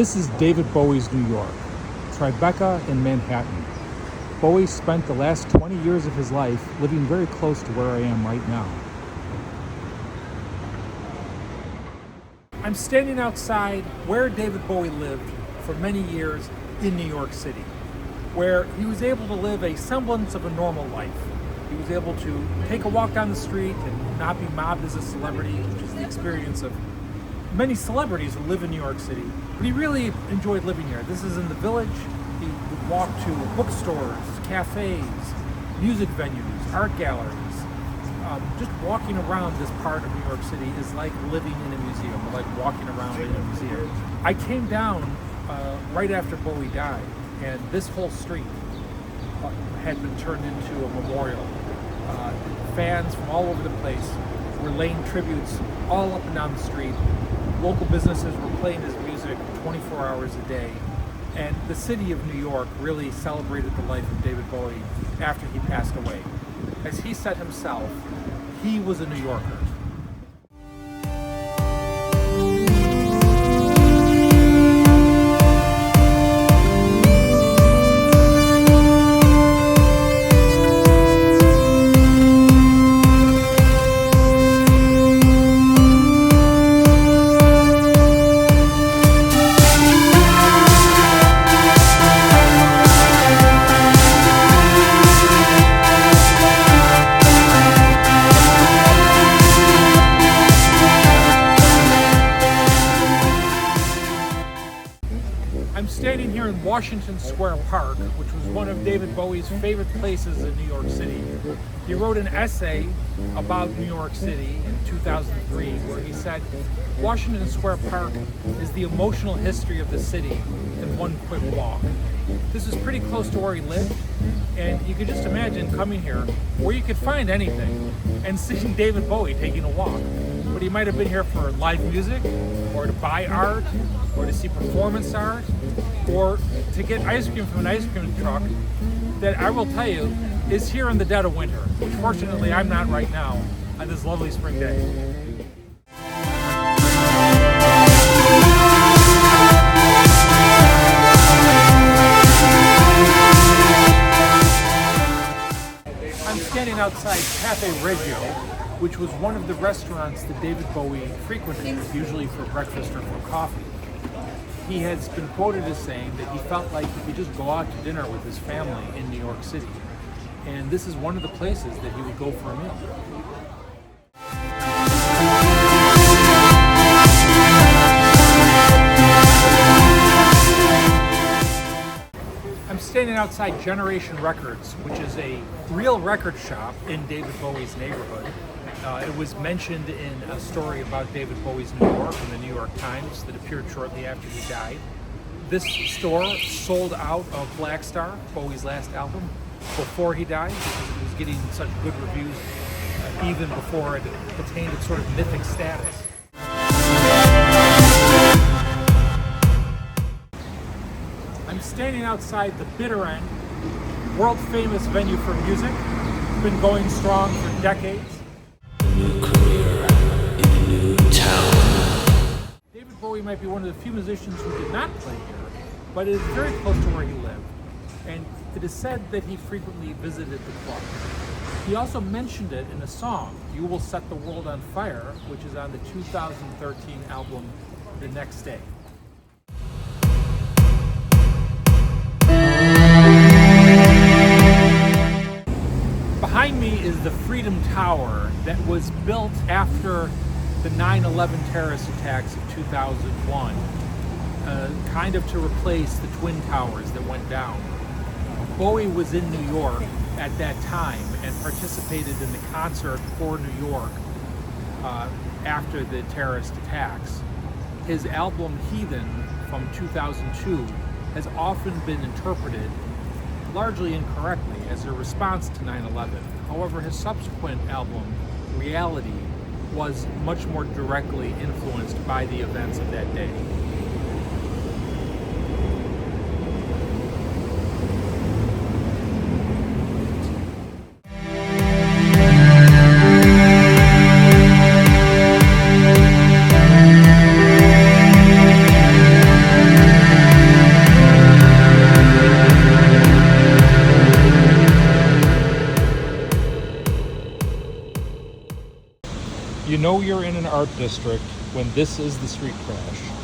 This is David Bowie's New York, Tribeca in Manhattan. Bowie spent the last 20 years of his life living very close to where I am right now. I'm standing outside where David Bowie lived for many years in New York City, where he was able to live a semblance of a normal life. He was able to take a walk down the street and not be mobbed as a celebrity, which is the experience of many celebrities who live in New York City. But he really enjoyed living here. This is in the Village. He would walk to bookstores, cafes, music venues, art galleries. Just walking around this part of New York City is like living in a museum, or like walking around in a museum. I came down right after Bowie died, and this whole street had been turned into a memorial. Fans from all over the place were laying tributes all up and down the street. Local businesses were playing his music 24 hours a day. And the city of New York really celebrated the life of David Bowie after he passed away. As he said himself, he was a New Yorker. I'm standing here in Washington Square Park, which was one of David Bowie's favorite places in New York City. He wrote an essay about New York City in 2003 where he said, Washington Square Park is the emotional history of the city in one quick walk. This is pretty close to where he lived, and you could just imagine coming here where you could find anything and seeing David Bowie taking a walk. But he might have been here for live music, or to buy art, or to see performance art, or to get ice cream from an ice cream truck that I will tell you is here in the dead of winter, which fortunately I'm not right now on this lovely spring day. I'm standing outside Cafe Reggio, which was one of the restaurants that David Bowie frequented, usually for breakfast or for coffee. He has been quoted as saying that he felt like he could just go out to dinner with his family in New York City. And this is one of the places that he would go for a meal. I'm standing outside Generation Records, which is a real record shop in David Bowie's neighborhood. It was mentioned in a story about David Bowie's New York in the New York Times that appeared shortly after he died. This store sold out of Black Star, Bowie's last album, before he died, because it was getting such good reviews even before it attained its sort of mythic status. I'm standing outside the Bitter End, world famous venue for music. It's been going strong for decades. New career in a new town. David Bowie might be one of the few musicians who did not play here, but it is very close to where he lived, and it is said that he frequently visited the club. He also mentioned it in a song, You Will Set the World on Fire, which is on the 2013 album, The Next Day. Behind me is the Freedom Tower that was built after the 9/11 terrorist attacks of 2001, kind of to replace the Twin Towers that went down. Bowie was in New York at that time and participated in the concert for New York after the terrorist attacks. His album Heathen from 2002 has often been interpreted, largely incorrectly, as a response to 9/11. However, his subsequent album, Reality, was much more directly influenced by the events of that day. You know you're in an art district when this is the street crash.